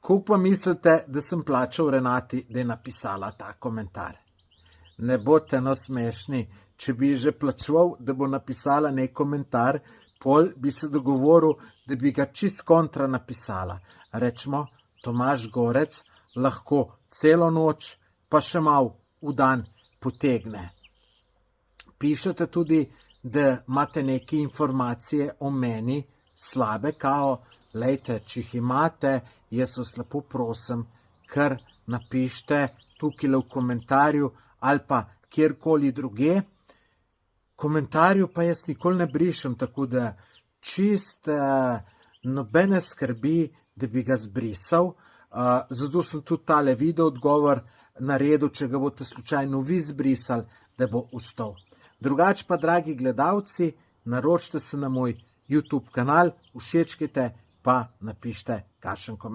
Koliko pa mislite, da sem plačal Renati, da je napisala ta komentar? Ne boste nasmešni, če bi že plačeval, da bo napisala nek komentar, pol bi se dogovoril, da bi ga čist kontra napisala. Rečemo, Tomaž Gorec lahko celo noč, pa še malo v dan potegne. Pišete tudi, da imate neke informacije o meni slabe, kao, lejte, če jih imate, jaz vas lepo prosim, kar napište tukaj v komentarju ali pa kjerkoli druge. Komentarju pa jaz nikoli ne brišem, tako da čist nobene skrbi, da bi ga zbrisal. Zato sem tudi tale video odgovor naredil, če ga boste slučajno vi zbrisali, da bo ustal. Drugače pa, dragi gledalci, naročite se na moj YouTube kanal, všečkajte pa napište kakšen komentar.